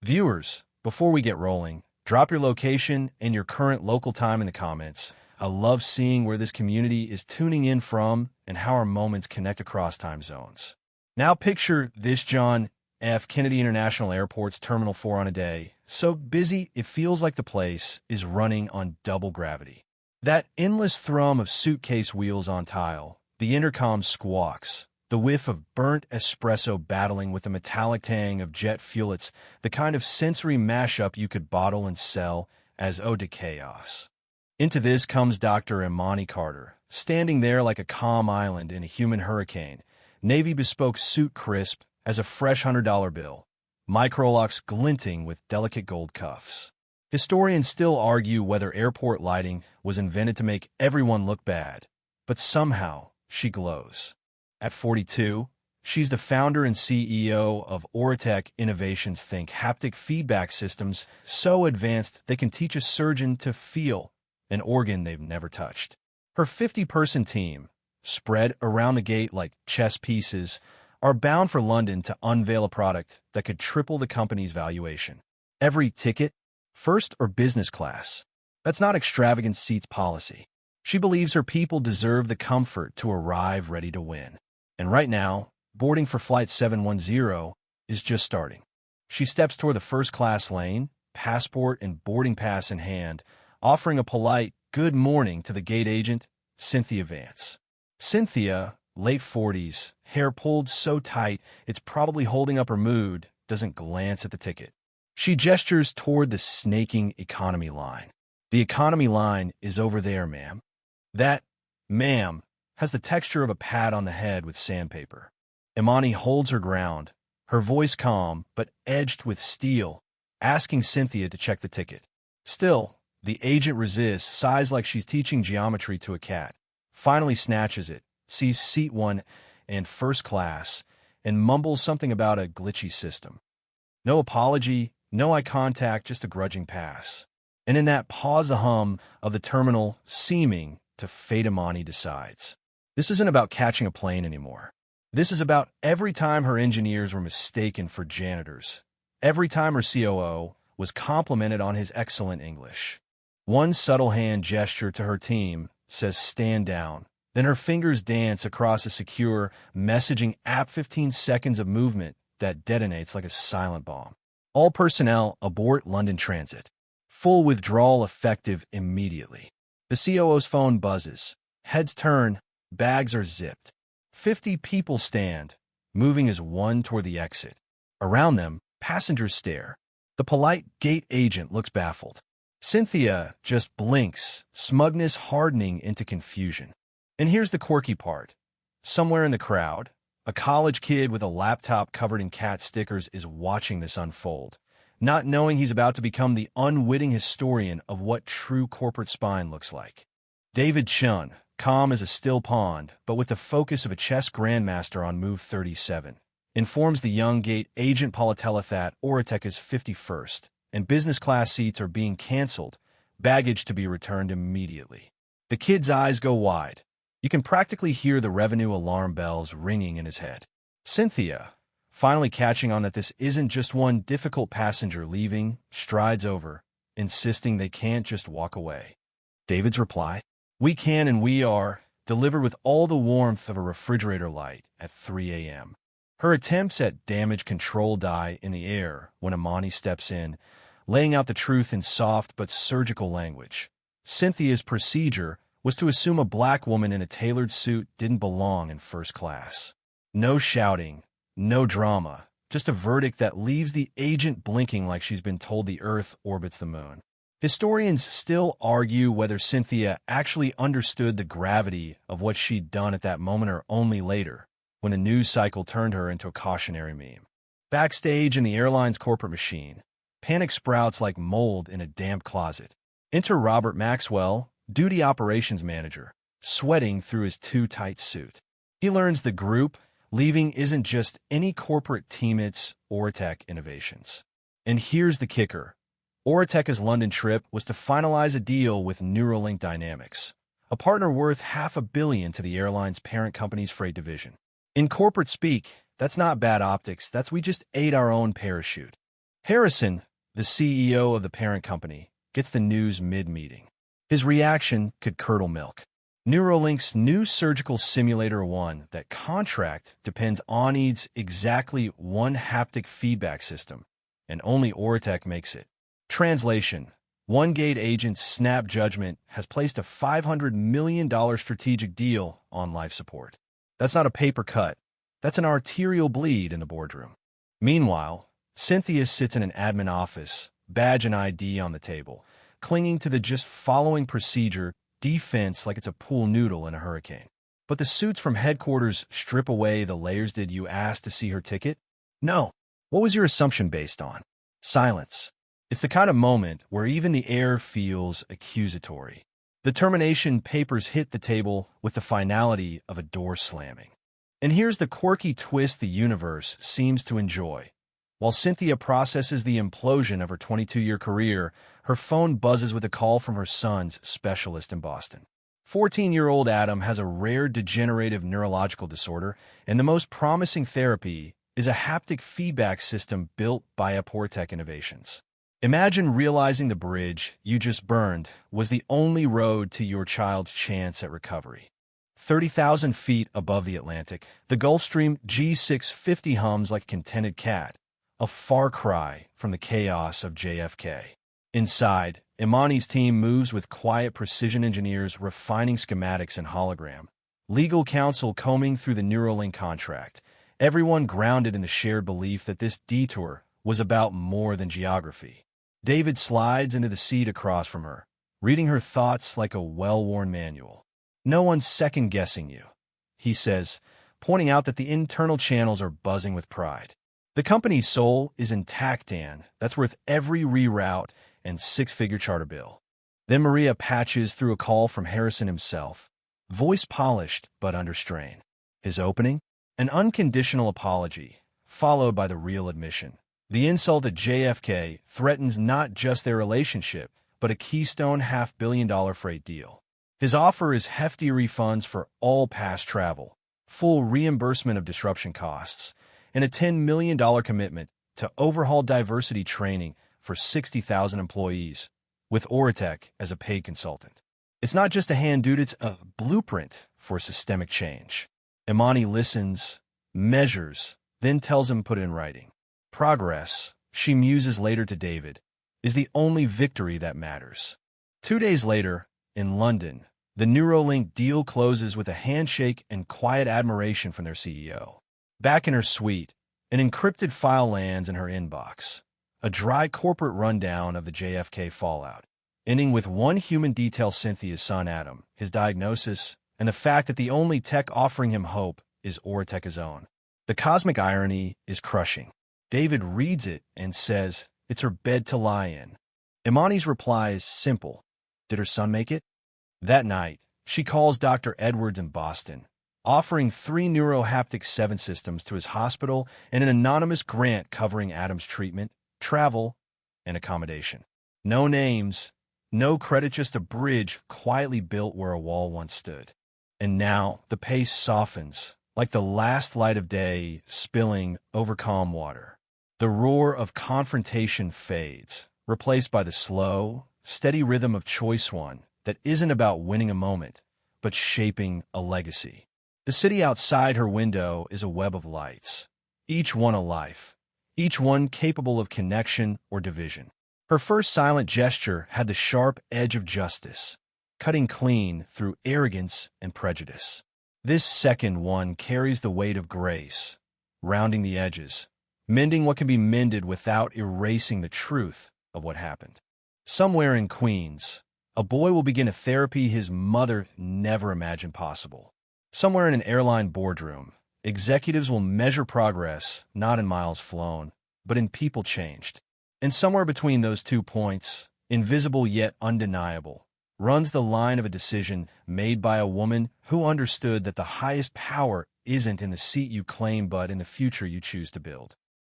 Viewers, before we get rolling, drop your location and your current local time in the comments. I love seeing where this community is tuning in from and how our moments connect across time zones. Now picture this John F. Kennedy International Airport's Terminal 4 on a day. So busy, it feels like the place is running on double gravity. That endless thrum of suitcase wheels on tile, the intercom squawks, the whiff of burnt espresso battling with the metallic tang of jet fuel. It's the kind of sensory mashup you could bottle and sell as ode to chaos. Into this comes Dr. Imani Carter, standing there like a calm island in a human hurricane, Navy bespoke suit crisp as a fresh $100 bill, microlocks glinting with delicate gold cuffs. Historians still argue whether airport lighting was invented to make everyone look bad, but somehow she glows. At 42, she's the founder and CEO of Oratech Innovations. Think haptic feedback systems so advanced they can teach a surgeon to feel an organ they've never touched. Her 50-person team, spread around the gate like chess pieces, are bound for London to unveil a product that could triple the company's valuation. Every ticket, first or business class. That's not extravagant seats policy. She believes her people deserve the comfort to arrive ready to win. And right now, boarding for Flight 710 is just starting. She steps toward the first-class lane, passport and boarding pass in hand, offering a polite good morning to the gate agent, Cynthia Vance. Cynthia, late 40s, hair pulled so tight it's probably holding up her mood, doesn't glance at the ticket. She gestures toward the snaking economy line. The economy line is over there, ma'am. That, ma'am, has the texture of a pat on the head with sandpaper. Imani holds her ground, her voice calm but edged with steel, asking Cynthia to check the ticket. Still, the agent resists, sighs like she's teaching geometry to a cat, finally snatches it, sees seat 1 and first class, and mumbles something about a glitchy system. No apology, no eye contact, just a grudging pass. And in that pause, the hum of the terminal seeming to fade. Imani decides. This isn't about catching a plane anymore. This is about every time her engineers were mistaken for janitors. Every time her COO was complimented on his excellent English. One subtle hand gesture to her team says stand down. Then her fingers dance across a secure messaging app. 15 seconds of movement that detonates like a silent bomb. All personnel abort London Transit. Full withdrawal effective immediately. The COO's phone buzzes. Heads turn. Bags are zipped. 50 people stand, moving as one toward the exit. Around them, passengers stare. The polite gate agent looks baffled. Cynthia just blinks, smugness hardening into confusion. And here's the quirky part. Somewhere in the crowd, a college kid with a laptop covered in cat stickers is watching this unfold, not knowing he's about to become the unwitting historian of what true corporate spine looks like. David Chun, calm as a still pond, but with the focus of a chess grandmaster on move 37, informs the young gate agent Palatella that Oratech is 51st, and business class seats are being canceled, baggage to be returned immediately. The kid's eyes go wide. You can practically hear the revenue alarm bells ringing in his head. Cynthia, finally catching on that this isn't just one difficult passenger leaving, strides over, insisting they can't just walk away. David's reply, "We can and we are," delivered with all the warmth of a refrigerator light at 3 a.m. Her attempts at damage control die in the air when Imani steps in, laying out the truth in soft but surgical language. Cynthia's procedure was to assume a black woman in a tailored suit didn't belong in first class. No shouting, no drama, just a verdict that leaves the agent blinking like she's been told the Earth orbits the moon. Historians still argue whether Cynthia actually understood the gravity of what she'd done at that moment or only later, when the news cycle turned her into a cautionary meme. Backstage in the airline's corporate machine, panic sprouts like mold in a damp closet. Enter Robert Maxwell, duty operations manager, sweating through his too-tight suit. He learns the group leaving isn't just any corporate team, it's Oratech Innovations. And here's the kicker. Oratech's London trip was to finalize a deal with Neuralink Dynamics, a partner worth $500 million to the airline's parent company's freight division. In corporate speak, that's not bad optics, that's we just ate our own parachute. Harrison, the CEO of the parent company, gets the news mid-meeting. His reaction could curdle milk. Neuralink's new surgical simulator one, that contract depends on needs exactly one haptic feedback system, and only Oratech makes it. Translation: One Gate Agent's snap judgment has placed a $500 million strategic deal on life support. That's not a paper cut. That's an arterial bleed in the boardroom. Meanwhile, Cynthia sits in an admin office, badge and ID on the table, clinging to the just following procedure defense like it's a pool noodle in a hurricane. But the suits from headquarters strip away the layers. Did you ask to see her ticket? No. What was your assumption based on? Silence. It's the kind of moment where even the air feels accusatory. The termination papers hit the table with the finality of a door slamming. And here's the quirky twist the universe seems to enjoy. While Cynthia processes the implosion of her 22-year career, her phone buzzes with a call from her son's specialist in Boston. 14-year-old Adam has a rare degenerative neurological disorder, and the most promising therapy is a haptic feedback system built by Oratech Innovations. Imagine realizing the bridge you just burned was the only road to your child's chance at recovery. 30,000 feet above the Atlantic, the Gulf Stream G650 hums like a contented cat, a far cry from the chaos of JFK. Inside, Imani's team moves with quiet precision, engineers refining schematics and hologram, legal counsel combing through the Neuralink contract, everyone grounded in the shared belief that this detour was about more than geography. David slides into the seat across from her, reading her thoughts like a well-worn manual. No one's second-guessing you, he says, pointing out that the internal channels are buzzing with pride. The company's soul is intact, Dan. That's worth every reroute and six-figure charter bill. Then Maria patches through a call from Harrison himself, voice polished but under strain. His opening? An unconditional apology, followed by the real admission. The insult at JFK threatens not just their relationship, but a keystone $500 million freight deal. His offer is hefty refunds for all past travel, full reimbursement of disruption costs, and a $10 million commitment to overhaul diversity training for 60,000 employees, with Oratech as a paid consultant. It's not just a hand dude, it's a blueprint for systemic change. Imani listens, measures, then tells him put it in writing. Progress, she muses later to David, is the only victory that matters. 2 days later, in London, the Neuralink deal closes with a handshake and quiet admiration from their CEO. Back in her suite, an encrypted file lands in her inbox, a dry corporate rundown of the JFK fallout, ending with one human detail: Cynthia's son Adam, his diagnosis, and the fact that the only tech offering him hope is Oratech's own. The cosmic irony is crushing. David reads it and says it's her bed to lie in. Imani's reply is simple. Did her son make it? That night, she calls Dr. Edwards in Boston, offering 3 neurohaptic 7 systems to his hospital and an anonymous grant covering Adam's treatment, travel, and accommodation. No names, no credit, just a bridge quietly built where a wall once stood. And now the pace softens, like the last light of day spilling over calm water. The roar of confrontation fades, replaced by the slow, steady rhythm of choice, one that isn't about winning a moment, but shaping a legacy. The city outside her window is a web of lights, each one a life, each one capable of connection or division. Her first silent gesture had the sharp edge of justice, cutting clean through arrogance and prejudice. This second one carries the weight of grace, rounding the edges, mending what can be mended without erasing the truth of what happened. Somewhere in Queens, a boy will begin a therapy his mother never imagined possible. Somewhere in an airline boardroom, executives will measure progress not in miles flown, but in people changed. And somewhere between those 2 points, invisible yet undeniable, runs the line of a decision made by a woman who understood that the highest power isn't in the seat you claim but in the future you choose to build.